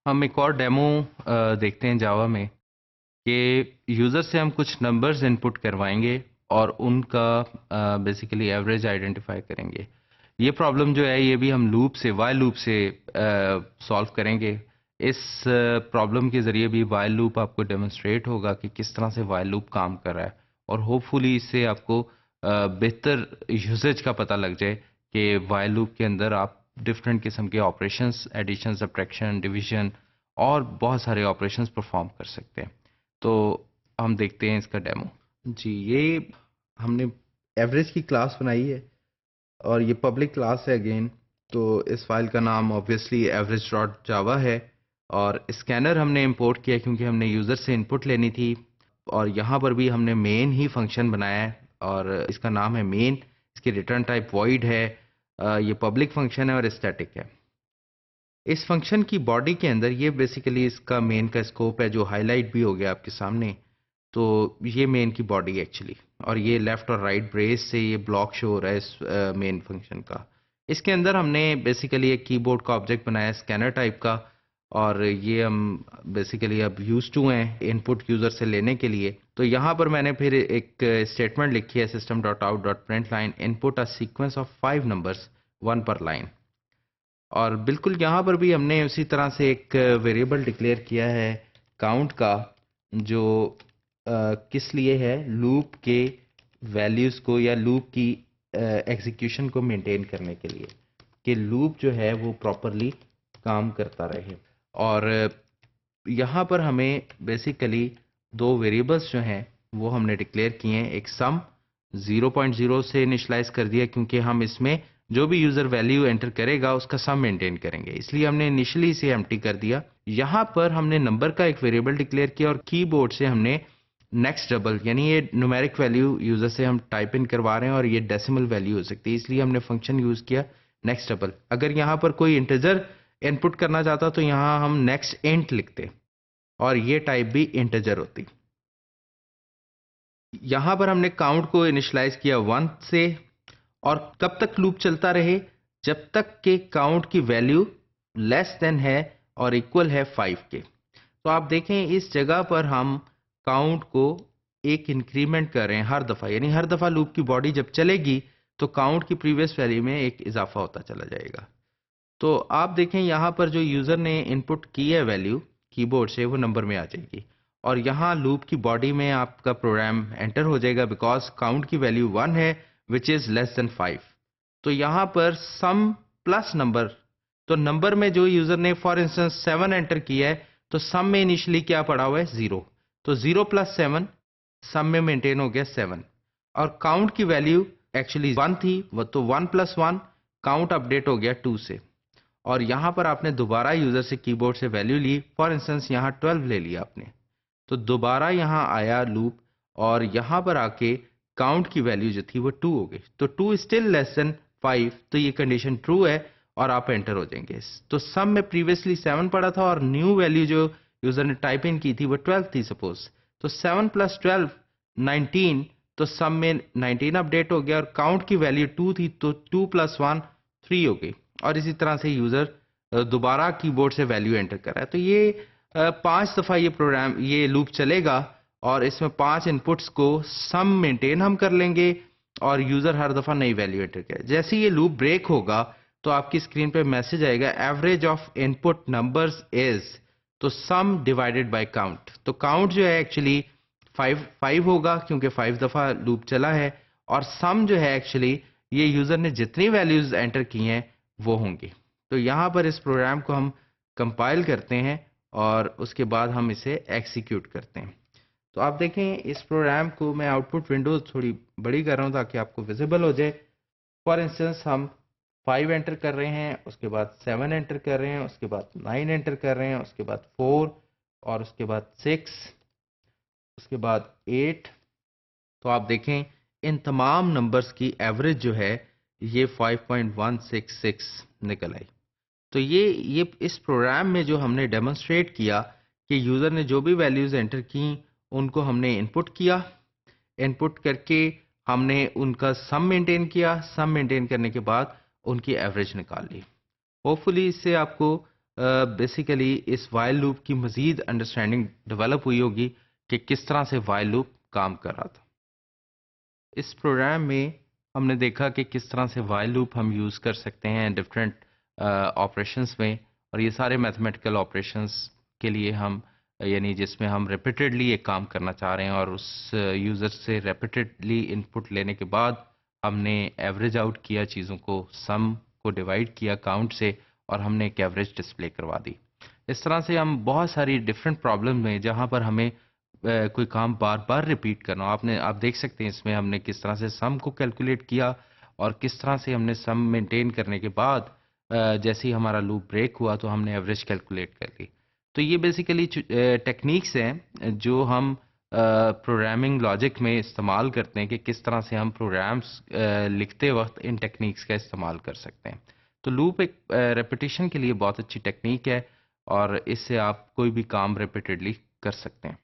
हम एक और डेमो देखते हैं जावा में कि यूज़र से हम कुछ नंबर्स इनपुट करवाएंगे और उनका बेसिकली एवरेज आइडेंटिफाई करेंगे। ये प्रॉब्लम जो है ये भी हम लूप से वाइल लूप से सॉल्व करेंगे। इस प्रॉब्लम के ज़रिए भी वाइल लूप आपको डेमोन्स्ट्रेट होगा कि किस तरह से वाइल लूप काम कर रहा है और होपफुली इससे आपको बेहतर यूसेज का पता लग जाए कि वाइल लूप के अंदर आप डिफरेंट किस्म के ऑपरेशंस, एडिशन, सब्ट्रैक्शन, डिवीजन और बहुत सारे ऑपरेशंस परफॉर्म कर सकते हैं। तो हम देखते हैं इसका डेमो। जी, ये हमने एवरेज की क्लास बनाई है और ये पब्लिक क्लास है अगेन। तो इस फाइल का नाम ऑब्वियसली एवरेज डॉट जावा है और स्कैनर हमने इंपोर्ट किया क्योंकि हमने यूज़र से इनपुट लेनी थी और यहाँ पर भी हमने मेन ही फंक्शन बनाया है और इसका नाम है मेन। इसकी रिटर्न टाइप वॉइड है। ये पब्लिक फंक्शन है और स्टैटिक है। इस फंक्शन की बॉडी के अंदर ये बेसिकली इसका मेन का स्कोप है जो हाईलाइट भी हो गया आपके सामने। तो ये मेन की बॉडी एक्चुअली, और ये लेफ्ट और राइट ब्रेस से ये ब्लॉक शो हो रहा है इस मेन फंक्शन का। इसके अंदर हमने बेसिकली एक कीबोर्ड का ऑब्जेक्ट बनाया स्कैनर टाइप का और ये हम बेसिकली अब यूज टू हैं इनपुट यूजर से लेने के लिए। तो यहाँ पर मैंने फिर एक स्टेटमेंट लिखी है system dot out dot print line input a sequence of 5 numbers 1 पर लाइन। और बिल्कुल यहाँ पर भी हमने उसी तरह से एक वेरिएबल डिक्लेयर किया है काउंट का, जो किस लिए है, लूप के वैल्यूज को या लूप की एग्जीक्यूशन को मेंटेन करने के लिए कि लूप जो है वो प्रॉपरली काम करता रहे। और यहाँ पर हमें बेसिकली दो वेरिएबल्स जो हैं वो हमने डिक्लेयर किए हैं। एक सम 0.0 से इनिशलाइज कर दिया क्योंकि हम इसमें जो भी यूजर वैल्यू एंटर करेगा उसका सम मेंटेन करेंगे, इसलिए हमने इनिशियली इसे एम्प्टी कर दिया। यहाँ पर हमने नंबर का एक वेरिएबल डिक्लेयर किया और कीबोर्ड से हमने नेक्स्ट डबल, यानी ये न्यूमेरिक वैल्यू यूजर से हम टाइप इन करवा रहे हैं और ये डेसिमल वैल्यू हो सकती है, इसलिए हमने फंक्शन यूज किया नेक्स्ट डबल। अगर यहाँ पर कोई इंटीजर इनपुट करना चाहता तो यहाँ हम नेक्स्ट इंट लिखते और ये टाइप भी इंटीजर होती। यहाँ पर हमने काउंट को इनिशियलाइज किया 1 से और कब तक लूप चलता रहे, जब तक के काउंट की वैल्यू लेस देन है और इक्वल है 5 के। तो आप देखें इस जगह पर हम काउंट को एक इंक्रीमेंट कर रहे हैं हर दफा, यानी हर दफा लूप की बॉडी जब चलेगी तो काउंट की प्रीवियस वैल्यू में एक इजाफा होता चला जाएगा। तो आप देखें यहाँ पर जो यूजर ने इनपुट की है वैल्यू कीबोर्ड से वो नंबर में आ जाएगी और यहाँ लूप की बॉडी में आपका प्रोग्राम एंटर हो जाएगा बिकॉज काउंट की वैल्यू 1 है विच इज लेस देन 5। तो यहाँ पर सम प्लस नंबर, तो नंबर में जो यूजर ने फॉर इंस्टेंस 7 एंटर किया है तो सम में इनिशियली क्या पड़ा हुआ है 0, तो 0 प्लस 7 सम में मेंटेन हो गया 7। और काउंट की वैल्यू एक्चुअली 1 थी, वो तो 1 प्लस 1 काउंट अपडेट हो गया 2 से। और यहाँ पर आपने दोबारा यूजर से कीबोर्ड से वैल्यू ली, फॉर इंस्टेंस यहाँ 12 ले लिया आपने, तो दोबारा यहाँ आया लूप और यहाँ पर आके काउंट की वैल्यू जो थी वो 2 हो गई, तो 2 स्टिल लेस देन 5, तो ये कंडीशन ट्रू है और आप एंटर हो जाएंगे। तो सम में प्रीवियसली 7 पड़ा था और न्यू वैल्यू जो यूजर ने टाइप इन की थी वो 12 थी सपोज, तो 7 प्लस 12 19, तो सम में 19 अपडेट हो गया और काउंट की वैल्यू 2 थी तो 2 प्लस 1 3 हो गई। और इसी तरह से यूजर दोबारा कीबोर्ड से वैल्यू एंटर कर रहा है। तो ये 5 दफा ये प्रोग्राम ये लूप चलेगा और इसमें 5 इनपुट्स को सम मेंटेन हम कर लेंगे और यूजर हर दफा नई वैल्यू एंटर करे। जैसे ये लूप ब्रेक होगा तो आपकी स्क्रीन पे मैसेज आएगा average of input numbers is, तो सम डिवाइडेड बाय काउंट। तो काउंट जो है एक्चुअली 5 होगा क्योंकि 5 दफा लूप चला है और सम जो है एक्चुअली ये यूजर ने जितनी वैल्यूज एंटर की हैं वो होंगी। तो यहाँ पर इस प्रोग्राम को हम कंपाइल करते हैं और उसके बाद हम इसे एग्जीक्यूट करते हैं। तो आप देखें इस प्रोग्राम को मैं आउटपुट विंडो थोड़ी बड़ी कर रहा हूँ ताकि आपको विजिबल हो जाए। फॉर इंस्टेंस हम 5 एंटर कर रहे हैं, उसके बाद 7 एंटर कर रहे हैं, उसके बाद 9 एंटर कर रहे हैं, उसके बाद 4 और उसके बाद 6, उसके बाद 8। तो आप देखें इन तमाम नंबर्स की एवरेज जो है ये 5.166 निकल आई। तो ये इस प्रोग्राम में जो हमने डेमोन्स्ट्रेट किया कि यूज़र ने जो भी वैल्यूज़ एंटर की उनको हमने इनपुट किया, इनपुट करके हमने उनका सम मेंटेन किया, सम मेंटेन करने के बाद उनकी एवरेज निकाल ली। होपफुली इससे आपको बेसिकली इस वाइल लूप की मज़ीद अंडरस्टैंडिंग डेवलप हुई होगी कि किस तरह से वाइल लूप काम कर रहा था। इस प्रोग्राम में हमने देखा कि किस तरह से वाइल लूप हम यूज़ कर सकते हैं डिफरेंट ऑपरेशंस में, और ये सारे मैथमेटिकल ऑपरेशंस के लिए हम यानी जिसमें हम रिपीटेडली एक काम करना चाह रहे हैं और उस यूज़र से रिपीटेडली इनपुट लेने के बाद हमने एवरेज आउट किया चीज़ों को, सम को डिवाइड किया काउंट से और हमने एक एवरेज डिस्प्ले करवा दी। इस तरह से हम बहुत सारी डिफरेंट प्रॉब्लम में जहाँ पर हमें कोई काम बार बार रिपीट करना हो, आप देख सकते हैं इसमें हमने किस तरह से सम को कैलकुलेट किया और किस तरह से हमने सम मेंटेन करने के बाद जैसे ही हमारा लूप ब्रेक हुआ तो हमने एवरेज कैलकुलेट कर ली। तो ये बेसिकली टेक्निक्स हैं जो हम प्रोग्रामिंग लॉजिक में इस्तेमाल करते हैं कि किस तरह से हम प्रोग्राम्स लिखते वक्त इन टेक्निक्स का इस्तेमाल कर सकते हैं। तो लूप एक रेपिटेशन के लिए बहुत अच्छी टेक्निक है और इससे आप कोई भी काम रिपीटेडली कर सकते हैं।